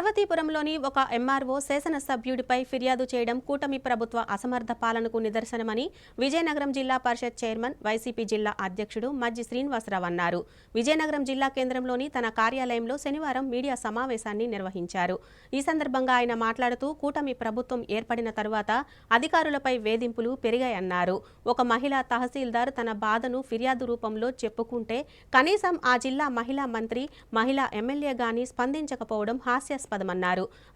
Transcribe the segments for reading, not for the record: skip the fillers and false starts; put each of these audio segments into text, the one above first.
పార్వతీపురంలోని ఒక ఎంఆర్ఓ శాసనసభ్యుడిపై ఫిర్యాదు చేయడం కూటమి ప్రభుత్వ అసమర్థ పాలనకు నిదర్శనమని విజయనగరం జిల్లా పరిషత్ చైర్మన్ వైసీపీ జిల్లా అధ్యక్షుడు మజ్జి శ్రీనివాసరావు అన్నారు. విజయనగరం జిల్లా కేంద్రంలోని తన కార్యాలయంలో శనివారం మీడియా సమావేశాన్ని నిర్వహించారు. ఈ సందర్భంగా ఆయన మాట్లాడుతూ కూటమి ప్రభుత్వం ఏర్పడిన తరువాత అధికారులపై వేధింపులు పెరిగాయన్నారు. ఒక మహిళా తహసీల్దార్ తన బాధను ఫిర్యాదు రూపంలో చెప్పుకుంటే కనీసం ఆ జిల్లా మహిళా మంత్రి, మహిళా ఎమ్మెల్యే గాని స్పందించకపోవడం హాస్యాస్పదమన్నారు.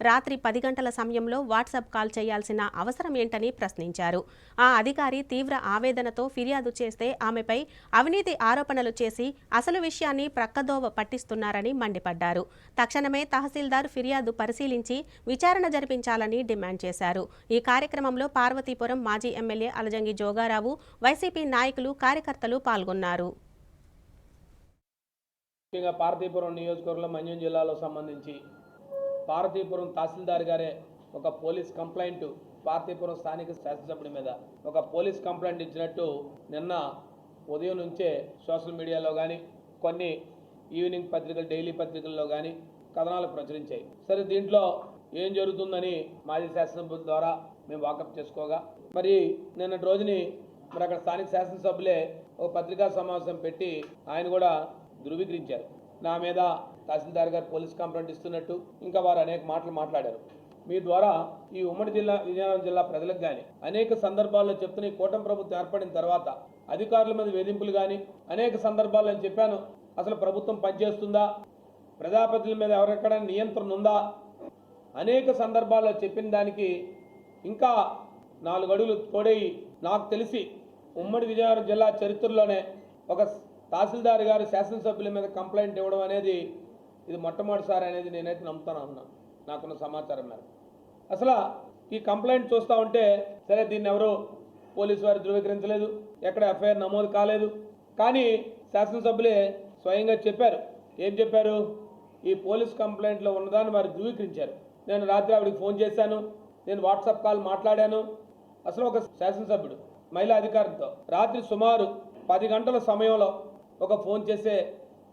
రాత్రి 10 గంటల సమయంలో వాట్సాప్ కాల్ చేయాల్సిన అవసరం ఏంటని ప్రశ్నించారు. ఆ అధికారి తీవ్ర ఆవేదనతో ఫిర్యాదు చేస్తే ఆమెపై అవినీతి ఆరోపణలు చేసి అసలు విషయాన్ని ప్రక్కదోవ పట్టిస్తున్నారని మండిపడ్డారు. తక్షణమే తహసీల్దార్ ఫిర్యాదు పరిశీలించి విచారణ జరిపించాలని డిమాండ్ చేశారు. ఈ కార్యక్రమంలో పార్వతీపురం మాజీ ఎమ్మెల్యే అలజంగి జోగారావు, వైసీపీ నాయకులు, కార్యకర్తలు పాల్గొన్నారు. ముఖ్యంగా పార్వతీపురం నియోజకవర్గంలో మన్యం జిల్లాలో సంబంధించి పార్వతీపురం తహసీల్దార్ గారే ఒక పోలీస్ కంప్లైంట్ పార్వతీపురం స్థానిక శాసనసభ్యుడి మీద ఒక పోలీస్ కంప్లైంట్ ఇచ్చినట్టు నిన్న ఉదయం నుంచే సోషల్ మీడియాలో కానీ కొన్ని ఈవినింగ్ పత్రికలు, డైలీ పత్రికల్లో కానీ కథనాలు ప్రచురించాయి. సరే, దీంట్లో ఏం జరుగుతుందని మాజీ శాసనసభ్యుల ద్వారా మేము వాకప్ చేసుకోగా మరి నిన్నటి రోజుని మరి అక్కడ స్థానిక శాసనసభ్యులే ఒక పత్రికా సమావేశం పెట్టి ఆయన కూడా ధృవీకరించారు. నా మీద తహసీల్దార్ గారు పోలీస్ కంప్లైంట్ ఇస్తున్నట్టు ఇంకా వారు అనేక మాటలు మాట్లాడారు. మీ ద్వారా ఈ ఉమ్మడి జిల్లా విజయనగరం జిల్లా ప్రజలకు కానీ అనేక సందర్భాల్లో చెప్తున్న ఈ కూటమి ప్రభుత్వం ఏర్పడిన తర్వాత అధికారుల మీద వేధింపులు కానీ అనేక సందర్భాల్లో నేను చెప్పాను. అసలు ప్రభుత్వం పనిచేస్తుందా, ప్రజాప్రతినిధుల మీద ఎవరెక్కడ నియంత్రణ ఉందా, అనేక సందర్భాల్లో చెప్పిన దానికి ఇంకా 4 అడుగులు తోడయి నాకు తెలిసి ఉమ్మడి విజయనగరం జిల్లా చరిత్రలోనే ఒక తహసీల్దార్ గారు శాసనసభ్యుల మీద కంప్లైంట్ ఇవ్వడం అనేది ఇది మొట్టమొదటిసారి అనేది నేనైతే నమ్ముతాను ఉన్నాను, నాకున్న సమాచారం మేరకు. అసలు ఈ కంప్లైంట్ చూస్తూ ఉంటే సరే, దీన్ని ఎవరు పోలీసు వారు ధృవీకరించలేదు, ఎక్కడ ఎఫ్ఐఆర్ నమోదు కాలేదు. కానీ శాసనసభ్యులే స్వయంగా చెప్పారు. ఏం చెప్పారు? ఈ పోలీస్ కంప్లైంట్లో ఉన్నదాన్ని వారు ధృవీకరించారు. నేను రాత్రి ఆవిడకి ఫోన్ చేశాను, నేను వాట్సాప్ కాల్ మాట్లాడాను. అసలు ఒక శాసనసభ్యుడు మహిళా అధికారితో రాత్రి సుమారు 10 గంటల సమయంలో ఒక ఫోన్ చేసే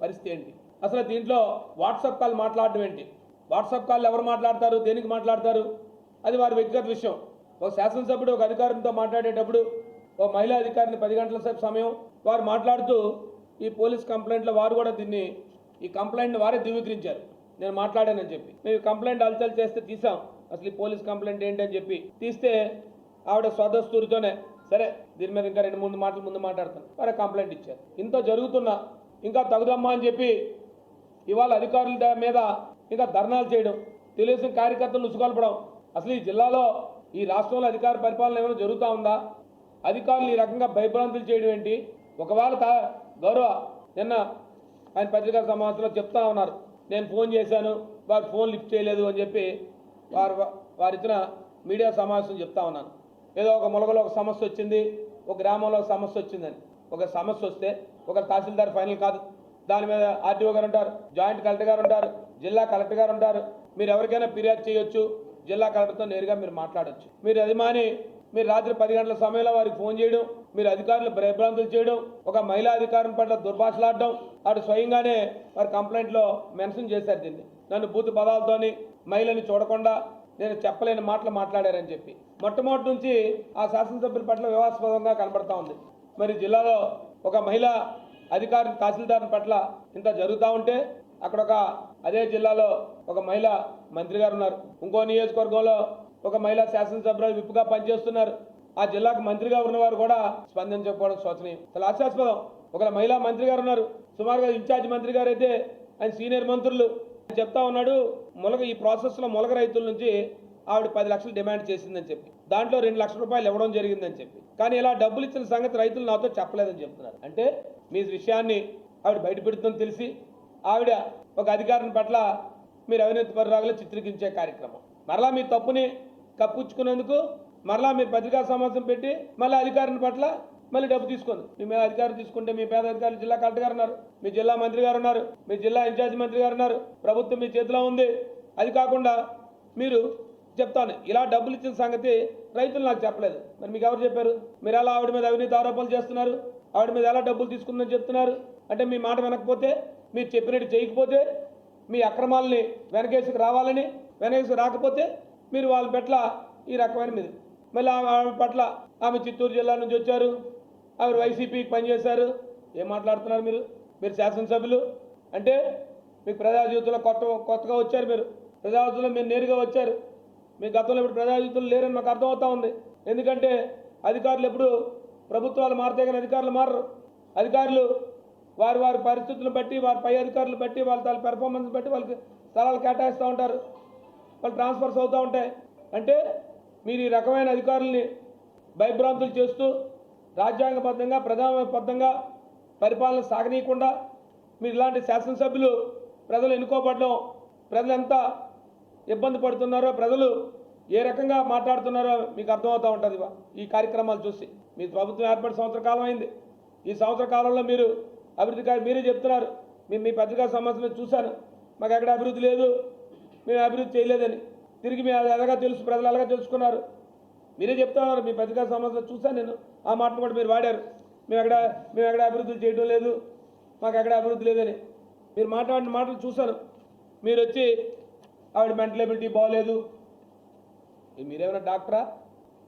పరిస్థితి ఏంటి? అసలు దీంట్లో వాట్సాప్ కాల్ మాట్లాడడం ఏంటి? వాట్సాప్ కాల్ ఎవరు మాట్లాడతారు, దేనికి మాట్లాడతారు? అది వారి వ్యక్తిగత విషయం. ఒక శాసనసభ్యుడు ఒక అధికారితో మాట్లాడేటప్పుడు ఒక మహిళా అధికారిని 10 గంటల సేపు సమయం వారు మాట్లాడుతూ ఈ పోలీస్ కంప్లైంట్లో వారు కూడా ఈ కంప్లైంట్ని వారే ధృవీకరించారు. నేను మాట్లాడానని చెప్పి మేము కంప్లైంట్ అలచల్ చేస్తే తీసాం. అసలు ఈ పోలీస్ కంప్లైంట్ ఏంటి అని చెప్పి తీస్తే ఆవిడ స్వదస్తూరితోనే సరే దీని మీద ఇంకా 2-3 మాటలు ముందు మాట్లాడతాను వారే కంప్లైంట్ ఇచ్చారు. ఇంత జరుగుతున్నా ఇంకా తగుదమ్మా అని చెప్పి ఇవాళ అధికారుల మీద ఇంకా ధర్నాలు చేయడం, తెలుగుదేశం కార్యకర్తలు ఉసుగొల్పడం. అసలు ఈ జిల్లాలో ఈ రాష్ట్రంలో అధికార పరిపాలన ఏమైనా జరుగుతూ ఉందా? అధికారులు ఈ రకంగా భయభ్రాంతులు చేయడం ఏంటి? ఒకవేళ గౌరవ నిన్న ఆయన పత్రికా సమావేశంలో చెప్తా ఉన్నారు, నేను ఫోన్ చేశాను, వారు ఫోన్ లిఫ్ట్ చేయలేదు అని చెప్పి వారు ఇచ్చిన మీడియా సమావేశం చెప్తా ఉన్నాను. ఏదో ఒక మొలగలో ఒక సమస్య వచ్చింది, ఒక గ్రామంలో ఒక సమస్య వచ్చిందని. ఒక సమస్య వస్తే ఒక తహసీల్దార్ ఫైనల్ కాదు, దాని మీద ఆర్టీఓ గారు ఉంటారు, జాయింట్ కలెక్టర్ గారు ఉంటారు, జిల్లా కలెక్టర్ గారు ఉంటారు. మీరు ఎవరికైనా ఫిర్యాదు చేయొచ్చు, జిల్లా కలెక్టర్తో నేరుగా మీరు మాట్లాడవచ్చు. మీరు అది మాని మీరు రాత్రి 10 గంటల సమయంలో వారికి ఫోన్ చేయడం, మీరు అధికారులు భయభ్రాంతులు చేయడం, ఒక మహిళా అధికారం పట్ల దుర్భాషలాడడం, వాడు స్వయంగానే వారి కంప్లైంట్లో మెన్షన్ చేశారు. దీన్ని నన్ను బూతు పదాలతోని మహిళని చూడకుండా నేను చెప్పలేని మాటలు మాట్లాడారని చెప్పి మొట్టమొదటి నుంచి ఆ శాసనసభ్యుల పట్ల వివాదాస్పదంగా కనబడతా ఉంది. మరి జిల్లాలో ఒక మహిళా అధికారి తహసీల్దార్ పట్ల ఇంత జరుగుతూ ఉంటే అక్కడ అదే జిల్లాలో ఒక మహిళా మంత్రి గారు ఉన్నారు, ఇంకో నియోజకవర్గంలో ఒక మహిళా శాసనసభ్యులు విప్పుగా పనిచేస్తున్నారు. ఆ జిల్లాకు మంత్రిగా ఉన్నవారు కూడా స్పందించకపోవడం శోచనీయం, చాలా హాస్యాస్పదం. ఒక మహిళా మంత్రి గారు ఉన్నారు, సుమారుగా ఇన్ఛార్జ్ మంత్రి గారు అయితే ఆయన సీనియర్ మంత్రులు చెప్తా ఉన్నాడు, ఈ ప్రాసెస్లో మొలక రైతుల నుంచి ఆవిడ 10 లక్షలు డిమాండ్ చేసిందని చెప్పి దాంట్లో 2 లక్షల రూపాయలు ఇవ్వడం జరిగిందని చెప్పి, కానీ ఇలా డబ్బులు ఇచ్చిన సంగతి రైతులు నాతో చెప్పలేదని చెప్తున్నారు. అంటే మీ విషయాన్ని ఆవిడ బయటపెడుతుందని తెలిసి ఆవిడ ఒక అధికారిని పట్ల మీరు అవినీతి పరురాగులు చిత్రీకరించే కార్యక్రమం, మరలా మీ తప్పుని కప్పుచ్చుకునేందుకు మరలా మీరు పత్రికా సమావేశం పెట్టి మళ్ళీ అధికారిని పట్ల మళ్ళీ డబ్బు తీసుకుంది. మీ మీద అధికారం తీసుకుంటే మీ పేద అధికారులు జిల్లా కలెక్టర్ గారు ఉన్నారు, మీ జిల్లా మంత్రి గారు ఉన్నారు, మీ జిల్లా ఇన్ఛార్జి మంత్రి గారు ఉన్నారు, ప్రభుత్వం మీ చేతిలో ఉంది. అది కాకుండా మీరు చెప్తాను ఇలా డబ్బులు ఇచ్చిన సంగతి రైతులు నాకు చెప్పలేదు. మరి మీకు ఎవరు చెప్పారు? మీరు ఎలా ఆవిడ మీద అవినీతి ఆరోపణలు చేస్తున్నారు, ఆవిడ మీద ఎలా డబ్బులు తీసుకుందని చెప్తున్నారు? అంటే మీ మాట వినకపోతే, మీరు చెప్పినట్టు చేయకపోతే మీ అక్రమాలని వెనకేసుకు రావాలని వెనక్కి రాకపోతే మీరు వాళ్ళ పట్ల ఈ రకమైన మీద మళ్ళీ ఆమె పట్ల ఆమె చిత్తూరు జిల్లా నుంచి వచ్చారు, ఆమె వైసీపీకి పనిచేశారు. ఏం మాట్లాడుతున్నారు మీరు? మీరు శాసనసభ్యులు అంటే మీకు ప్రజా జీవితంలో కొత్తగా వచ్చారు. మీరు ప్రజా జీవితంలో మీరు నేరుగా వచ్చారు. మీ గతంలో ఇప్పుడు ప్రజా జీవితంలో లేరని మాకు అర్థమవుతా ఉంది. ఎందుకంటే అధికారులు ఎప్పుడు ప్రభుత్వాలు మారితే కానీ అధికారులు మారరు. అధికారులు వారి వారి పరిస్థితులను బట్టి, వారి పై అధికారులు బట్టి, వాళ్ళ పెర్ఫార్మెన్స్ బట్టి వాళ్ళకి స్థలాలు కేటాయిస్తూ ఉంటారు, వాళ్ళు ట్రాన్స్ఫర్స్ అవుతూ ఉంటాయి. అంటే మీరు ఈ రకమైన అధికారుల్ని భయభ్రాంతులు చేస్తూ రాజ్యాంగబద్ధంగా ప్రజాబద్ధంగా పరిపాలన సాగనీయకుండా మీరు ఇలాంటి శాసనసభ్యులు ప్రజలు ఎన్నుకోబడడం, ప్రజలు ఎంత ఇబ్బంది పడుతున్నారో, ప్రజలు ఏ రకంగా మాట్లాడుతున్నారో మీకు అర్థమవుతూ ఉంటుంది. ఈ కార్యక్రమాలు చూసి మీ ప్రభుత్వం ఏర్పడి సంవత్సర కాలం అయింది. ఈ సంవత్సర కాలంలో మీరు అభివృద్ధి మీరే చెప్తున్నారు. మీ పత్రికా సమావేశంలో చూశాను, మాకు ఎక్కడ అభివృద్ధి లేదు, మేము అభివృద్ధి చేయలేదని. తిరిగి మీ ఎలాగా తెలుసు, ప్రజలు ఎలాగా తెలుసుకున్నారు మీరే చెప్తున్నారు. మీ పత్రికా సమావేశంలో చూశాను నేను, ఆ మాటను కూడా మీరు వాడారు. మేము ఎక్కడ అభివృద్ధి చేయడం లేదు, మాకు ఎక్కడ అభివృద్ధి లేదని మీరు మాట్లాడిన మాటలు చూశాను. మీరు వచ్చి ఆవిడ మెంటల్ ఎబిలిటీ బాగోలేదు, మీరేమైనా డాక్టరా?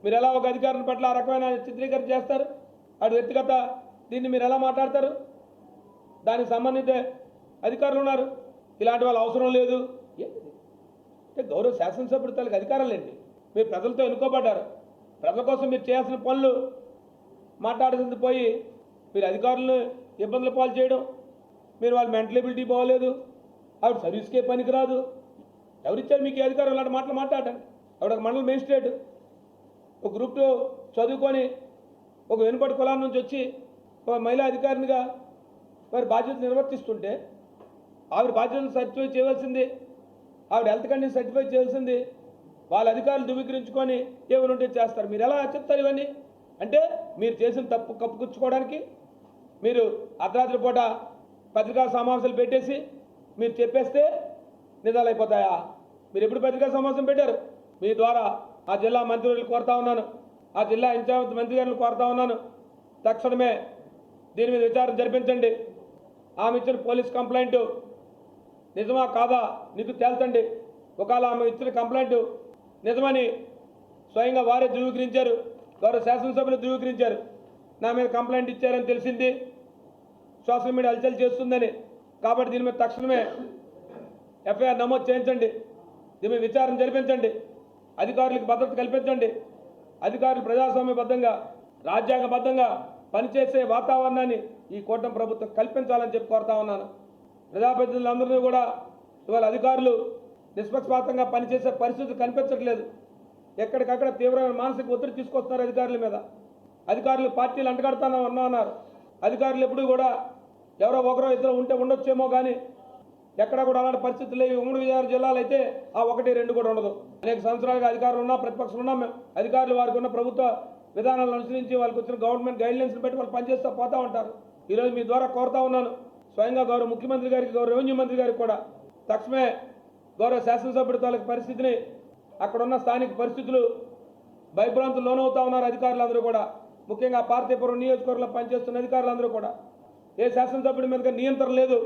మీరు ఎలా ఒక అధికారుల పట్ల ఆ రకమైన చిత్రీకరణ చేస్తారు? ఆవిడ వ్యక్తిగత దీన్ని మీరు ఎలా మాట్లాడతారు? దానికి సంబంధిత అధికారులు ఉన్నారు, ఇలాంటి వాళ్ళు అవసరం లేదు. అంటే గౌరవ శాసనసభ్యుడి తల్లికి అధికారాలు ఏంటి? మీరు ప్రజలతో ఎన్నుకోబడ్డారు, ప్రజల కోసం మీరు చేయాల్సిన పనులు మాట్లాడాల్సింది పోయి మీరు అధికారులను ఇబ్బందులు పాలు చేయడం, మీరు వాళ్ళ మెంటల్ ఎబిలిటీ బాగోలేదు, ఆవిడ సర్వీస్కే పనికిరాదు. ఎవరిచ్చారు మీకు ఈ అధికారం ఇలాంటి మాటలు మాట్లాడటండి? ఆవిడ ఒక మండల మేజిస్ట్రేట్, ఒక గ్రూప్ 2 చదువుకొని ఒక వెనుబడి కులాల నుంచి వచ్చి ఒక మహిళా అధికారినిగా వారి బాధ్యతలు నిర్వర్తిస్తుంటే ఆవిడ బాధ్యతలు సర్టిఫై చేయవలసింది, ఆవిడ హెల్త్ కండిషన్ సర్టిఫై చేయాల్సింది వాళ్ళ అధికారులు ధృవీకరించుకొని ఏమైనా ఉంటే చేస్తారు. మీరు ఎలా చెప్తారు ఇవన్నీ? అంటే మీరు చేసిన తప్పు కప్పుపుచ్చుకోవడానికి మీరు అర్ధరాత్రి పూట పత్రికా సమావేశాలు పెట్టేసి మీరు చెప్పేస్తే నిజాలు అయిపోతాయా? మీరు ఎప్పుడు పత్రికా సమావేశం పెట్టారు? మీ ద్వారా ఆ జిల్లా మంత్రులు కోరుతా ఉన్నాను, ఆ జిల్లా ఇన్ఛార్జ్ మంత్రి గారిని కోరుతా ఉన్నాను, తక్షణమే దీని మీద విచారణ జరిపించండి. ఆమె ఇచ్చిన పోలీస్ కంప్లైంట్ నిజమా కాదా నీకు తేల్చండి. ఒకవేళ ఆమె ఇచ్చిన కంప్లైంట్ నిజమని స్వయంగా వారే ధృవీకరించారు, గౌరవ శాసనసభ్యులు ధృవీకరించారు, నా మీద కంప్లైంట్ ఇచ్చారని తెలిసింది, సోషల్ మీడియా హల్చల్ చేస్తుందని. కాబట్టి దీని మీద తక్షణమే ఎఫ్ఐఆర్ నమోదు చేయించండి, దీని మీద విచారణ జరిపించండి, అధికారులకు భద్రత కల్పించండి. అధికారులు ప్రజాస్వామ్యబద్ధంగా రాజ్యాంగబద్ధంగా పనిచేసే వాతావరణాన్ని ఈ కూటమి ప్రభుత్వం కల్పించాలని చెప్పి కోరుతా ఉన్నాను. ప్రజాప్రతినిధులందరినీ కూడా ఇవాళ అధికారులు నిష్పక్షపాతంగా పనిచేసే పరిస్థితులు కనిపించట్లేదు. ఎక్కడికక్కడ తీవ్రమైన మానసిక ఒత్తిడి తీసుకొస్తున్నారు అధికారుల మీద. అధికారులు పార్టీలు అంటగడతానో అన్నారు. అధికారులు ఎప్పుడు కూడా ఎవరో ఒకరో ఇద్దరు ఉంటే ఉండొచ్చేమో కానీ ఎక్కడ కూడా అలాంటి పరిస్థితులు లేవు. ఉమ్మడి విజయనగరం జిల్లాలో అయితే ఆ 1, 2 కూడా ఉండదు. అనేక సంవత్సరాలుగా అధికారులు ఉన్నా, ప్రతిపక్షాలు ఉన్నాం మేము. అధికారులు వారికి ఉన్న ప్రభుత్వ విధానాలను అనుసరించి వాళ్ళకి వచ్చిన గవర్నమెంట్ గైడ్లైన్స్ని బట్టి వాళ్ళు పనిచేస్తూ పోతూ ఉంటారు. ఈరోజు మీ ద్వారా కోరుతా ఉన్నాను, స్వయంగా గౌరవ ముఖ్యమంత్రి గారికి, గౌరవ రెవెన్యూ మంత్రి గారికి కూడా తక్షణమే గౌరవ శాసనసభ్యుడి తాలూకు పరిస్థితిని, అక్కడున్న స్థానిక పరిస్థితులు భయభ్రాంతులు లోనవుతా ఉన్నారు అధికారులందరూ కూడా. ముఖ్యంగా పార్తీపురం నియోజకవర్గంలో పనిచేస్తున్న అధికారులందరూ కూడా ఏ శాసనసభ్యుడి మీద నియంత్రణ లేదు.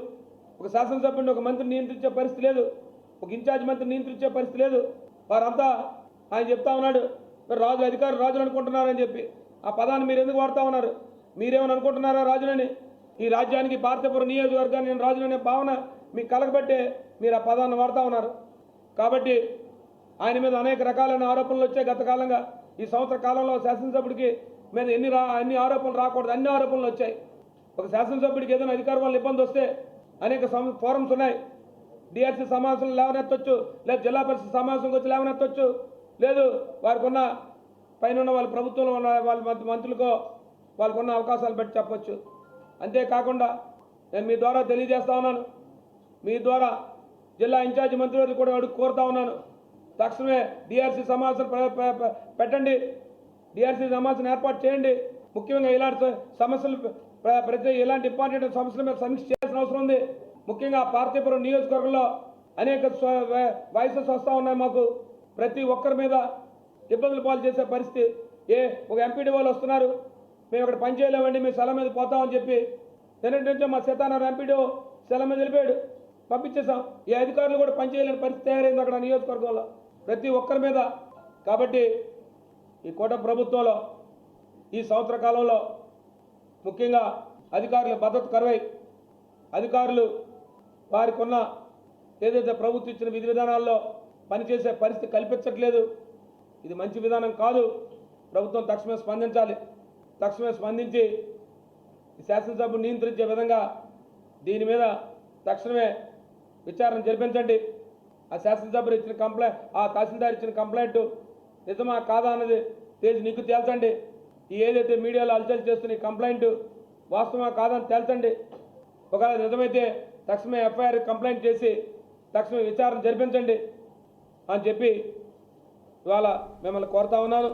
ఒక శాసనసభ్యుడిని ఒక మంత్రి నియంత్రించే పరిస్థితి లేదు, ఒక ఇన్ఛార్జ్ మంత్రి నియంత్రించే పరిస్థితి లేదు. వారంతా ఆయన చెప్తా ఉన్నాడు, మీరు రాజులు, అధికారులు రాజులు అనుకుంటున్నారని చెప్పి. ఆ పదాన్ని మీరు ఎందుకు వాడుతూ ఉన్నారు? మీరేమని అనుకుంటున్నారా రాజులని? ఈ రాజ్యానికి పార్తీపురం నియోజకవర్గాన్ని నేను రాజులనే భావన మీకు కలగబట్టే మీరు ఆ పదాన్ని వాడుతూ ఉన్నారు. కాబట్టి ఆయన మీద అనేక రకాలైన ఆరోపణలు వచ్చాయి గత కాలంగా. ఈ సంవత్సర కాలంలో శాసనసభ్యుడికి మీద ఎన్ని ఆరోపణలు రాకూడదు, అన్ని ఆరోపణలు వచ్చాయి. ఒక శాసనసభ్యుడికి ఏదైనా అధికారం వల్ల ఇబ్బంది వస్తే అనేక ఫోరమ్స్ ఉన్నాయి. డిఆర్సీ సమావేశంలో లేవనెత్తొచ్చు, లేదు జిల్లా పరిషత్ సమావేశంకి వచ్చి లేవనెత్తొచ్చు, లేదు వారికి ఉన్న పైన ఉన్న వాళ్ళ ప్రభుత్వంలో ఉన్న వాళ్ళ మంత్రులకో వాళ్ళకు ఉన్న అవకాశాలు బట్టి చెప్పొచ్చు. అంతేకాకుండా నేను మీ ద్వారా తెలియజేస్తా ఉన్నాను, మీ ద్వారా జిల్లా ఇన్ఛార్జి మంత్రి కూడా కోరుతా ఉన్నాను, తక్షణమే డిఆర్సీ సమావేశం పెట్టండి, డిఆర్సీ సమావేశం ఏర్పాటు చేయండి. ముఖ్యంగా ఇలాంటి సమస్యలు ఇలాంటి ఇంపార్టెంట్ సమస్యల మీద సమీక్ష చేయాల్సిన అవసరం ఉంది. ముఖ్యంగా పార్తీపురం నియోజకవర్గంలో అనేక వాయిసెస్ వస్తూ ఉన్నాయి మాకు. ప్రతి ఒక్కరి మీద ఇబ్బందులు పాలు చేసే పరిస్థితి. ఒక ఎంపీడీ వాళ్ళు వస్తున్నారు, మేము ఇక్కడ పని చేయలేమండి, మేము సెల మీద పోతామని చెప్పి నిన్నటి నుంచే మా సీతారాం ఎంపీడీ సెల మీద వెళ్ళిపోయాడు. పంపించేసాం. ఈ అధికారులు కూడా పనిచేయలేని పరిస్థితి తయారైంది అక్కడ నియోజకవర్గంలో ప్రతి ఒక్కరి మీద. కాబట్టి ఈ కూటమి ప్రభుత్వంలో ఈ సంవత్సర కాలంలో ముఖ్యంగా అధికారుల భద్రత కరువై అధికారులు వారికి ఉన్న ఏదైతే ప్రభుత్వం ఇచ్చిన విధి విధానాల్లో పనిచేసే పరిస్థితి కల్పించట్లేదు. ఇది మంచి విధానం కాదు. ప్రభుత్వం తక్షణమే స్పందించాలి. తక్షణమే స్పందించి ఈ శాసనసభను నియంత్రించే విధంగా దీని మీద తక్షణమే విచారణ జరిపించండి. ఆ శాసనసభ్యులు ఇచ్చిన కంప్లైంట్, ఆ తహసీల్దార్ ఇచ్చిన కంప్లైంట్ నిజమా కాదా అన్నది నీకు తేల్చండి. ఈ ఏదైతే మీడియాలో అలచల్ చేస్తున్న ఈ కంప్లైంట్ వాస్తవమా కాదని తేల్చండి. ఒకవేళ నిజమైతే తక్షణమే ఎఫ్ఐఆర్ కంప్లైంట్ చేసి తక్షణమే విచారణ జరిపించండి అని చెప్పి ఇవాళ మిమ్మల్ని కోరుతా ఉన్నాను.